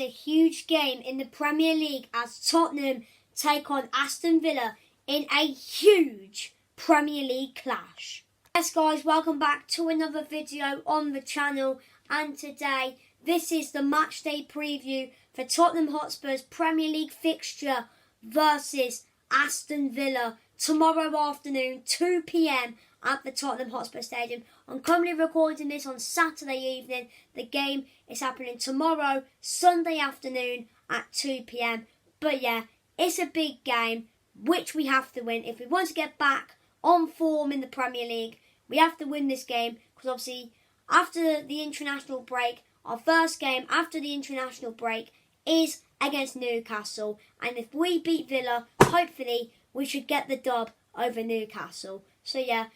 a huge game in the Premier League as Tottenham take on Aston Villa in a huge Premier League clash. Yes guys, welcome back to another video on the channel, and today this is the matchday preview for Tottenham Hotspur's Premier League fixture versus Aston Villa tomorrow afternoon 2 p.m. at the Tottenham Hotspur Stadium. I'm currently recording this on Saturday evening. The game is happening tomorrow, Sunday afternoon at 2 p.m. But yeah, it's a big game which we have to win. If we want to get back on form in the Premier League, we have to win this game, because obviously after the international break, our first game after the international break is against Newcastle, and if we beat Villa, hopefully we should get the dub over Newcastle. So yeah,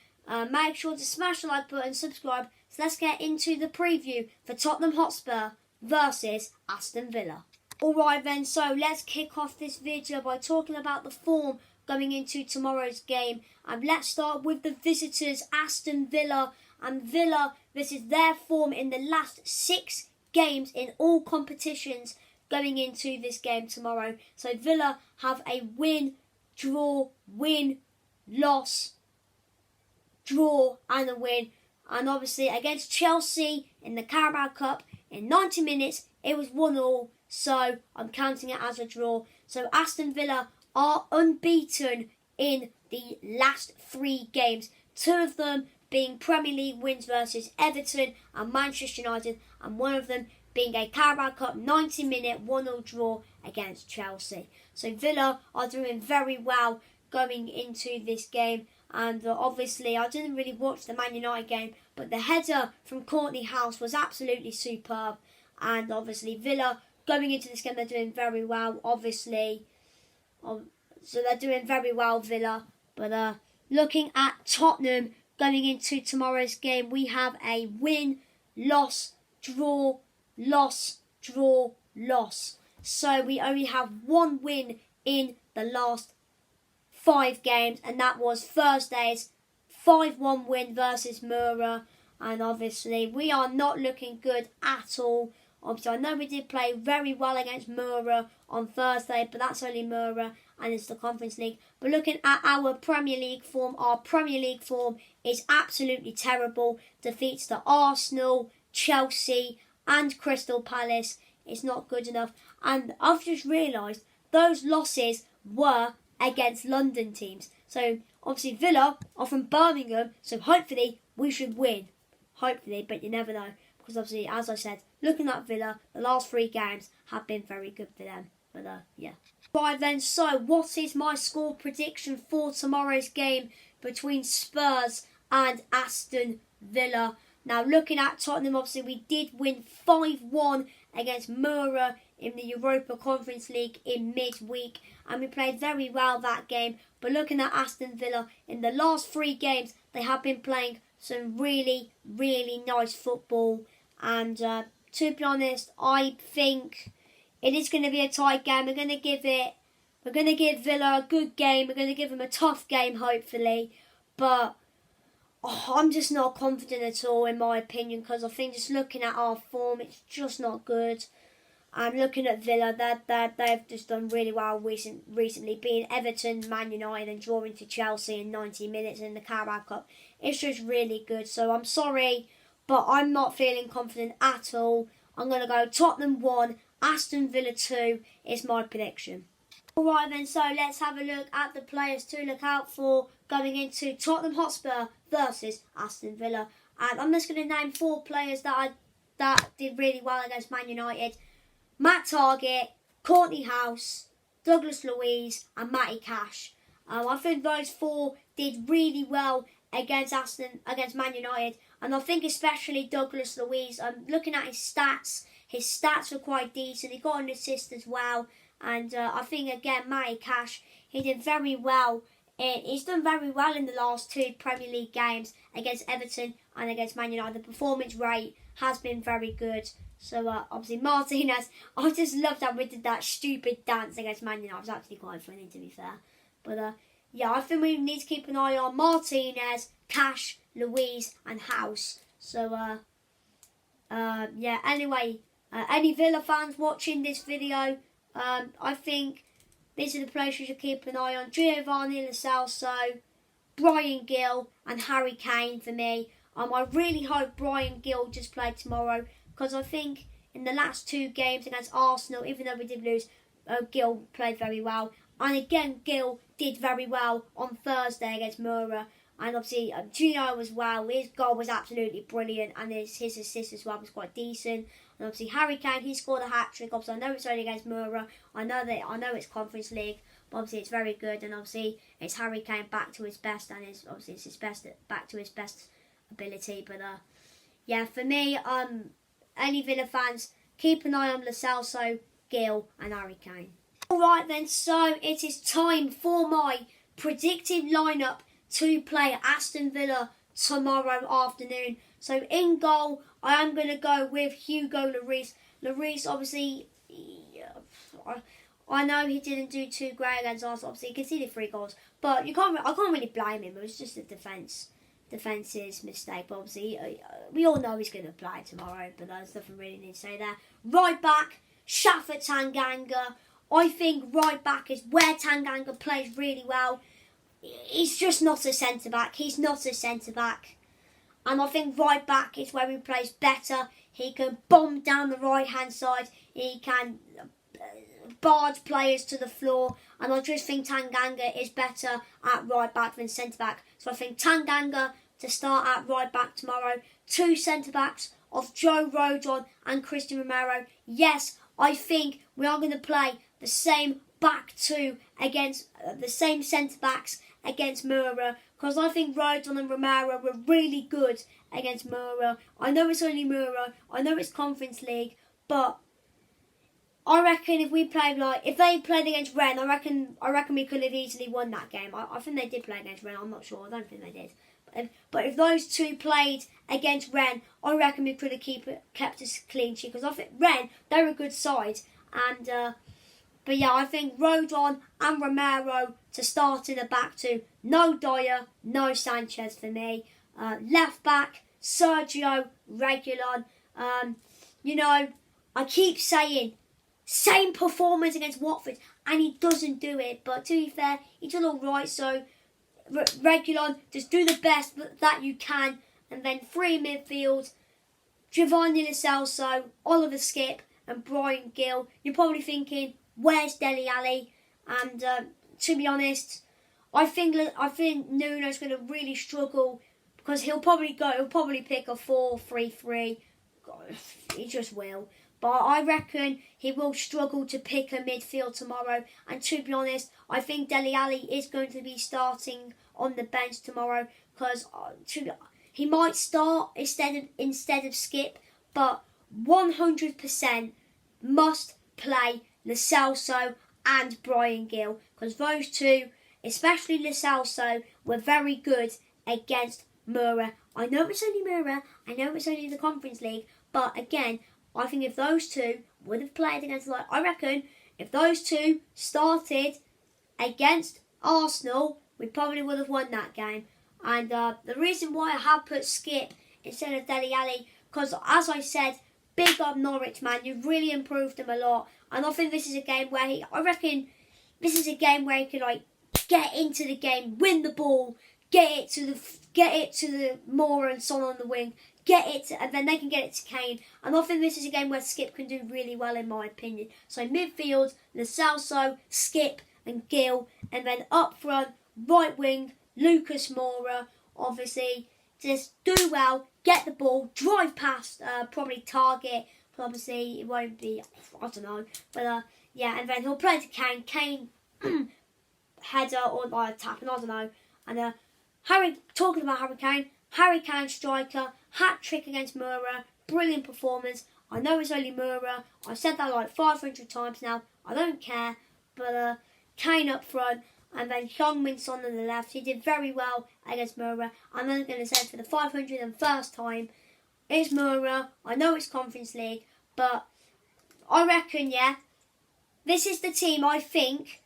make sure to smash the like button, subscribe. So let's get into the preview for Tottenham Hotspur versus Aston Villa. Alright then, so let's kick off this video by talking about the form going into tomorrow's game. And let's start with the visitors, Aston Villa. And Villa, this is their form in the last 6 games in all competitions going into this game tomorrow. So Villa have a win, draw, loss, draw and a win. And obviously against Chelsea in the Carabao Cup, in 90 minutes it was 1-1, so I'm counting it as a draw. So Aston Villa are unbeaten in the last 3 games, 2 of them being Premier League wins versus Everton and Manchester United, and 1 of them being a Carabao Cup 90-minute 1-1 draw against Chelsea. So Villa are doing very well going into this game. And obviously, I didn't really watch the Man United game, but the header from Courtney House was absolutely superb. And obviously, Villa going into this game, they're doing very well, obviously. So they're doing very well, Villa. But looking at Tottenham going into tomorrow's game, we have a win, loss, draw, loss, draw, loss. So we only have 1 win in the last 5 games, and that was Thursday's 5-1 win versus Mura. And obviously we are not looking good at all. Obviously I know we did play very well against Mura on Thursday, but that's only Mura and it's the Conference League. But looking at our Premier League form, our Premier League form is absolutely terrible. Defeats to Arsenal, Chelsea and Crystal Palace. It's not good enough. And I've just realised those losses were against London teams. So obviously Villa are from Birmingham, so hopefully we should win. Hopefully, but you never know. Because obviously, as I said, looking at Villa, the last 3 games have been very good for them. But yeah. Right then, so what is my score prediction for tomorrow's game between Spurs and Aston Villa? Now looking at Tottenham, obviously we did win 5-1 against Mura in the Europa Conference League in midweek, and we played very well that game. But looking at Aston Villa, in the last 3 games they have been playing some really nice football, and to be honest, I think it is going to be a tight game. We're going to give Villa a good game. We're going to give them a tough game hopefully, but I'm just not confident at all in my opinion, because I think just looking at our form, it's just not good. And looking at Villa, they've just done really well recently, being Everton, Man United and drawing to Chelsea in 90 minutes in the Carabao Cup. It's just really good. So I'm sorry, but I'm not feeling confident at all. I'm going to go Tottenham 1, Aston Villa 2 is my prediction. Alright then, so let's have a look at the players to look out for going into Tottenham Hotspur versus Aston Villa. And I'm just going to name 4 players that did really well against Man United. Matt Targett, Courtney House, Douglas Luiz and Matty Cash. I think those 4 did really well against Man United, and I think especially Douglas Luiz. Looking at his stats were quite decent. He got an assist as well, and I think again Matty Cash, he did very well. He's done very well in the last 2 Premier League games against Everton and against Man United. The performance rate has been very good. So obviously Martinez, I just loved how we did that stupid dance against Man United. It was actually quite funny, to be fair. But yeah, I think we need to keep an eye on Martinez, Cash, Luiz and House. So yeah, anyway, Any Villa fans watching this video, I think these are the players you should keep an eye on. Giovanni Lo Celso, Brian Gill and Harry Kane for me. I really hope Brian Gill just played tomorrow, because I think in the last 2 games against Arsenal, even though we did lose, Gill played very well. And again, Gill did very well on Thursday against Mura. And obviously, Gino as well. His goal was absolutely brilliant, and his assist as well was quite decent. And obviously, Harry Kane, he scored a hat-trick. Obviously, I know it's only against Mura. I know it's Conference League, but obviously it's very good. And obviously, it's Harry Kane back to his best, and it's his best back to his best ability. But yeah, for me, any Villa fans, keep an eye on Lo Celso, Gill, and Harry Kane. Alright then, so it is time for my predicted lineup to play Aston Villa tomorrow afternoon. So in goal, I am going to go with Hugo Lloris. Lloris, obviously, I know he didn't do too great against Arsenal. Obviously, he conceded 3 goals, but I can't really blame him. It was just a defence's mistake. But obviously, we all know he's going to play tomorrow, but there's nothing really need to say there. Right back, Shafa Tanganga. I think right back is where Tanganga plays really well. He's just not a centre-back. He's not a centre-back. And I think right back is where he plays better. He can bomb down the right-hand side. He can barge players to the floor. And I just think Tanganga is better at right back than centre-back. So I think Tanganga to start at right back tomorrow. 2 centre-backs of Joe Rodon and Christian Romero. Yes, I think we are going to play the same back 2 against the same centre-backs against Mura, because I think Rodon and Romero were really good against Mura. I know it's only Mura, I know it's Conference League, but I reckon if they played against Rennes, I reckon we could have easily won that game. I think they did play against Rennes, I'm not sure, I don't think they did. But if those 2 played against Rennes, I reckon we could have kept a clean sheet, because I think Rennes, they're a good side. And but yeah, I think Rodon and Romero to start in the back 2. No Dyer, no Sanchez for me. Left back, Sergio Reguilon. I keep saying, same performance against Watford, and he doesn't do it. But to be fair, he did all right. So Reguilon, just do the best that you can. And then 3 midfield, Giovanni Lo Celso, Oliver Skipp, and Brian Gill. You're probably thinking, where's Dele Alli? And to be honest, I think Nuno's going to really struggle, because he'll probably pick a 4-3-3. He just will. But I reckon he will struggle to pick a midfield tomorrow. And to be honest, I think Dele Alli is going to be starting on the bench tomorrow, because he might start instead of Skipp, but 100% must play Lo Celso and Brian Gill, because those 2, especially Lo Celso, were very good against Mura. I know it's only Mura, I know it's only the Conference League, but again, I think if those 2 would have played against, I reckon if those 2 started against Arsenal, we probably would have won that game. And the reason why I have put Skipp instead of Dele Alli, because as I said, big up Norwich, man. You've really improved him a lot. And I think this is a game where he can get into the game, win the ball, get it to the Moore and Son on the wing, and then they can get it to Kane. And I think this is a game where Skipp can do really well, in my opinion. So midfield, Lo Celso, Skipp and Gill, and then up front, right wing, Lucas Moura. Obviously, just do well, get the ball, drive past, probably target. But obviously, it won't be, I don't know. But yeah, and then he'll play to Kane. Kane header or tapping, I don't know. And talking about Harry Kane striker, hat trick against Mura, brilliant performance. I know it's only Mura. I've said that like 500 times now. I don't care. But Kane up front. And then Heung-min Son on the left. He did very well against Mura. I'm only going to say for the 501st time, it's Mura. I know it's Conference League, but I reckon, yeah, this is the team I think,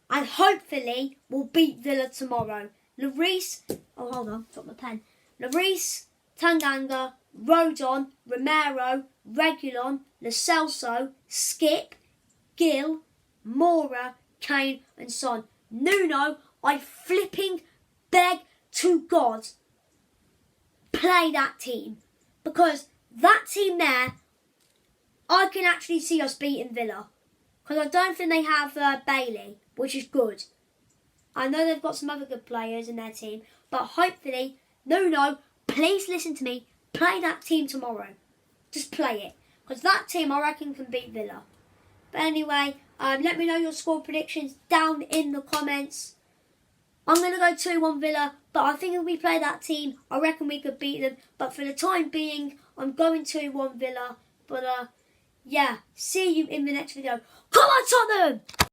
and hopefully will beat Villa tomorrow. Lloris, hold on, dropped my pen. Lloris, Tanganga, Rodon, Romero, Reguilon, Lo Celso, Skip, Gill, Mora, Kane and Son. Nuno, I flipping beg to God, play that team. Because that team there, I can actually see us beating Villa. Because I don't think they have Bailey, which is good. I know they've got some other good players in their team. But hopefully, Nuno, please listen to me. Play that team tomorrow. Just play it. Because that team, I reckon, can beat Villa. But anyway, let me know your score predictions down in the comments. I'm going to go 2-1 Villa. But I think if we play that team, I reckon we could beat them. But for the time being, I'm going 2-1 Villa. But yeah, see you in the next video. Come on, Tottenham!